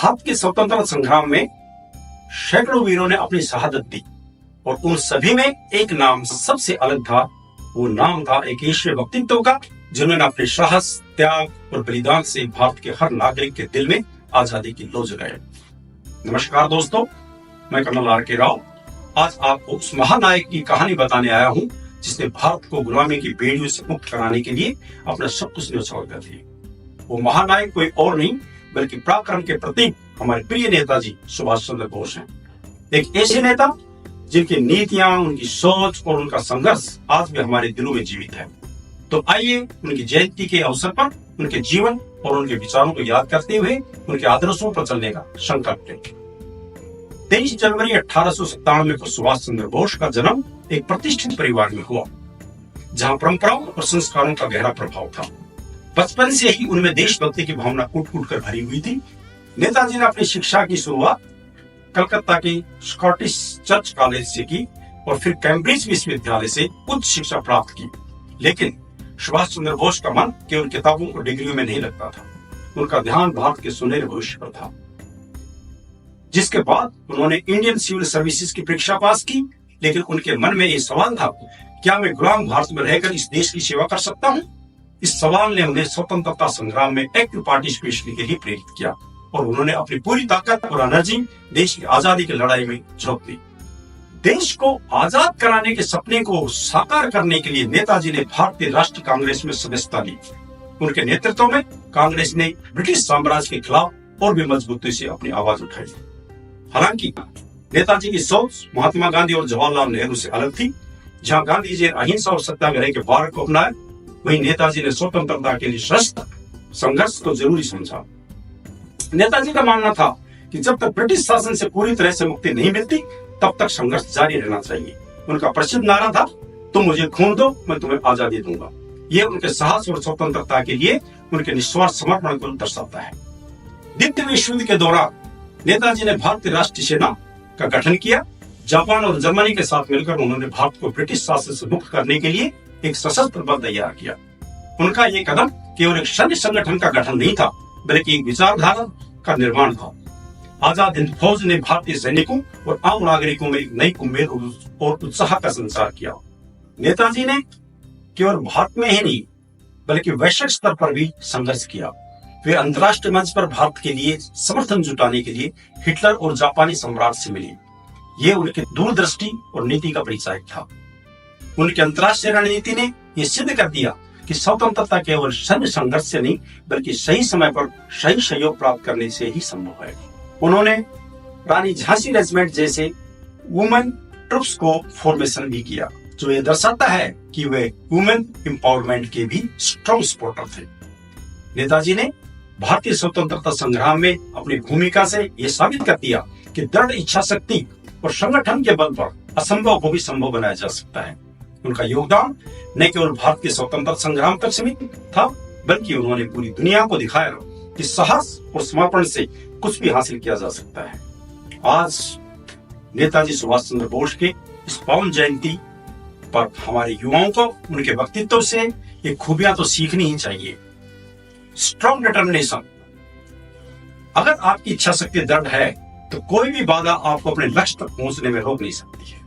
भारत के स्वतंत्रता संग्राम में सैकड़ों वीरों ने अपनी शहादत दी और उन सभी में एक नाम सबसे अलग था। वो नाम था एक ऐसे व्यक्तित्व का जिन्होंने अपने साहस, त्याग और बलिदान से भारत के हर नागरिक के दिल में आजादी की लौ जगाई। नमस्कार दोस्तों, मैं कर्नल आर.के. राव आज आपको उस महानायक की कहानी बताने आया हूँ जिसने भारत को गुलामी की बेड़ियों से मुक्त कराने के लिए अपना सब कुछ न्यौछावर कर दिया। वो महानायक कोई और नहीं बल्कि पराक्रम के प्रतीक हमारे प्रिय नेताजी सुभाष चंद्र बोस हैं। एक ऐसे नेता जिनकी नीतियां, उनकी सोच और उनका संघर्ष आज भी हमारे दिलों में जीवित है। तो आइए उनकी जयंती के अवसर पर उनके जीवन और उनके विचारों को याद करते हुए उनके आदर्शों पर चलने का संकल्प लें। 23 जनवरी 1897 को सुभाष चंद्र बोस का जन्म एक प्रतिष्ठित परिवार में हुआ, जहां परंपराओं और संस्कारों का गहरा प्रभाव था। बचपन से ही उनमें देशभक्ति की भावना कूट-कूट कर भरी हुई थी। नेताजी ने अपनी शिक्षा की शुरुआत कलकत्ता के स्कॉटिश चर्च कॉलेज से की और फिर कैम्ब्रिज विश्वविद्यालय से उच्च शिक्षा प्राप्त की। लेकिन सुभाष चंद्र बोस का मन केवल किताबों और डिग्रियों में नहीं लगता था। उनका ध्यान भारत के सुनहरे भविष्य पर था। जिसके बाद उन्होंने इंडियन सिविल सर्विसेज की परीक्षा पास की, लेकिन उनके मन में ये सवाल था, क्या मैं गुलाम भारत में रहकर इस देश की सेवा कर सकता हूँ? इस सवाल ने उन्हें स्वतंत्रता संग्राम में एक्टिव पार्टिसिपेशन के लिए प्रेरित किया और उन्होंने अपनी पूरी ताकत और एनर्जी देश की आजादी की लड़ाई में झोंक दी। देश को आजाद कराने के सपने को साकार करने के लिए नेताजी ने भारतीय राष्ट्रीय कांग्रेस में सदस्यता ली। उनके नेतृत्व में कांग्रेस ने ब्रिटिश साम्राज्य के खिलाफ और भी मजबूती से अपनी आवाज उठाई। हालांकि नेताजी की सोच महात्मा गांधी और जवाहरलाल नेहरू से अलग थी। जहां गांधी जी ने अहिंसा और सत्याग्रह के मार्ग को अपनाया, वहीं नेताजी ने स्वतंत्रता के लिए सशक्त संघर्ष को जरूरी समझा। नेताजी का मानना था कि जब तक ब्रिटिश शासन से पूरी तरह से मुक्ति नहीं मिलती, तब तक संघर्ष जारी रहना चाहिए। उनका प्रसिद्ध नारा था, तुम मुझे खून दो, मैं तुम्हें आजादी दूंगा। यह उनके साहस और स्वतंत्रता के लिए उनके निस्वार्थ समर्पण को दर्शाता है। द्वितीय विश्व युद्ध के दौरान नेताजी ने भारतीय राष्ट्रीय सेना का गठन किया। जापान और जर्मनी के साथ मिलकर उन्होंने भारत को ब्रिटिश शासन से मुक्त करने के लिए एक सशस्त्र बल तैयार किया। उनका ये कदम केवल एक सैन्य संगठन का गठन नहीं था, बल्कि एक विचारधारा का निर्माण था। आजाद हिंद फौज ने भारतीय सैनिकों और आम नागरिकों में एक नई उम्मीद और उत्साह का संचार किया। नेताजी ने केवल भारत में ही नहीं बल्कि वैश्विक स्तर पर भी संघर्ष किया। वे अंतर्राष्ट्रीय मंच पर भारत के लिए समर्थन जुटाने के लिए हिटलर और जापानी सम्राट से मिले। ये उनकी दूरदृष्टि और नीति का परिचायक था। उनकी अंतर्राष्ट्रीय रणनीति ने यह सिद्ध कर दिया कि स्वतंत्रता केवल सैन्य संघर्ष से नहीं बल्कि सही समय पर सही सहयोग प्राप्त करने से ही संभव है। उन्होंने रानी झांसी रेजिमेंट जैसे वुमेन ट्रुप्स को फॉर्मेशन भी किया, जो ये दर्शाता है कि वे वुमेन एम्पावरमेंट के भी स्ट्रॉन्ग सपोर्टर थे। नेताजी ने भारतीय स्वतंत्रता संग्राम में अपनी भूमिका से यह साबित कर दिया कि दृढ़ इच्छा शक्ति और संगठन के बल पर असंभव को भी संभव बनाया जा सकता है। उनका योगदान न केवल भारत के स्वतंत्रता संग्राम तक सीमित था, बल्कि उन्होंने पूरी दुनिया को दिखाया कि साहस और समर्पण से कुछ भी हासिल किया जा सकता है। आज नेताजी सुभाष चंद्र बोस के इस पावन जयंती पर हमारे युवाओं को उनके व्यक्तित्व से ये खूबियां तो सीखनी ही चाहिए। Strong determination. अगर आपकी इच्छा शक्ति दृढ़ है तो कोई भी बाधा आपको अपने लक्ष्य तक पहुंचने में रोक नहीं सकती है।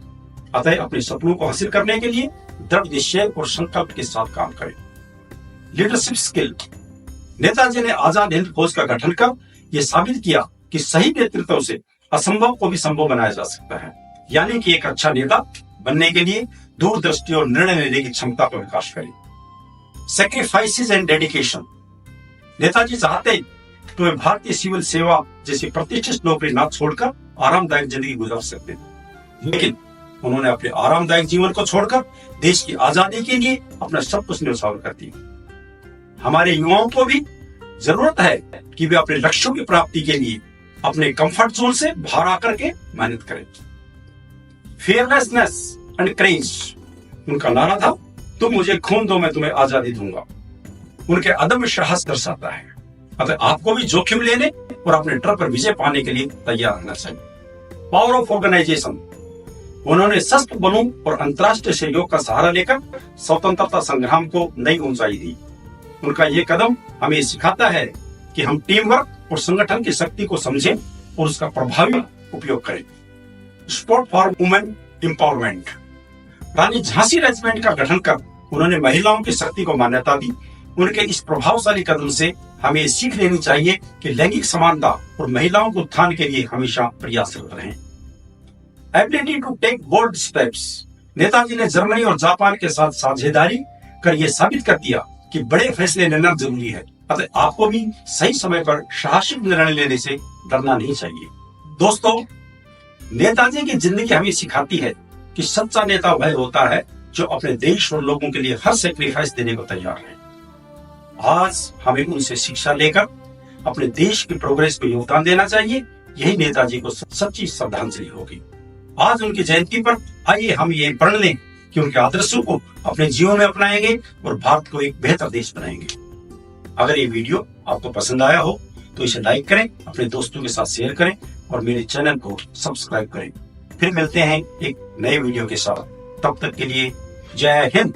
अतः अपने सपनों को हासिल करने के लिए दृढ़ निश्चय और संकल्प के साथ काम करें। Leadership skill. नेताजी ने आजाद हिंद फौज का गठन कर यह साबित किया कि सही नेतृत्व से असंभव को भी संभव बनाया जा सकता है। यानी कि एक अच्छा नेता बनने के लिए दूरदृष्टि और निर्णय लेने की क्षमता का विकास करें। Sacrifices and dedication. नेताजी चाहते तो वे भारतीय सिविल सेवा जैसी प्रतिष्ठित नौकरी न छोड़कर आरामदायक जिंदगी गुजार सकते थे, लेकिन उन्होंने अपने आरामदायक जीवन को छोड़कर देश की आजादी के लिए अपना सब कुछ न्यौछावर कर दिया। हमारे युवाओं को भी जरूरत है कि वे अपने लक्ष्यों की प्राप्ति के लिए अपने कंफर्ट जोन से बाहर आकर के मेहनत करें। Fearlessness and courage. उनका नारा था, तुम मुझे खून दो, मैं तुम्हें आजादी दूंगा। उनके अदम्य साहस दर्शाता है। अतः आपको भी जोखिम लेने और अपने डर पर विजय पाने के लिए तैयार रहना चाहिए। Power of organisation. उन्होंने सशस्त्र बलों और अंतर्राष्ट्रीय सहयोग का सहारा लेकर स्वतंत्रता संग्राम को नई ऊंचाई दी। उनका ये कदम हमें सिखाता है कि हम टीम वर्क और संगठन की शक्ति को समझें और उसका प्रभावी उपयोग करें। Support for women empowerment. Rani Jhansi regiment का गठन कर उन्होंने महिलाओं की शक्ति को मान्यता दी। उनके इस प्रभावशाली कदम से हमें ये सीख लेनी चाहिए कि लैंगिक समानता और महिलाओं के उत्थान के लिए हमेशा प्रयासरत रहें। Ability to take bold steps. Netaji ने जर्मनी और जापान के साथ साझेदारी कर यह साबित कर दिया कि बड़े फैसले लेना जरूरी है। अतः आपको भी सही समय पर साहसिक निर्णय लेने से डरना नहीं चाहिए। दोस्तों, नेताजी की जिंदगी हमें सिखाती है कि सच्चा नेता वह होता है जो अपने देश और लोगों के लिए हर सैक्रिफाइस देने को तैयार है। आज हमें उनसे शिक्षा लेकर अपने देश की प्रोग्रेस में योगदान देना चाहिए। यही नेताजी को सच्ची श्रद्धांजलि होगी। आज उनकी जयंती पर आइए हम ये प्रण लें कि उनके आदर्शों को अपने जीवन में अपनाएंगे और भारत को एक बेहतर देश बनाएंगे। अगर ये वीडियो आपको पसंद आया हो तो इसे लाइक करें, अपने दोस्तों के साथ शेयर करें और मेरे चैनल को सब्सक्राइब करें। फिर मिलते हैं एक नए वीडियो के साथ। तब तक के लिए जय हिंद।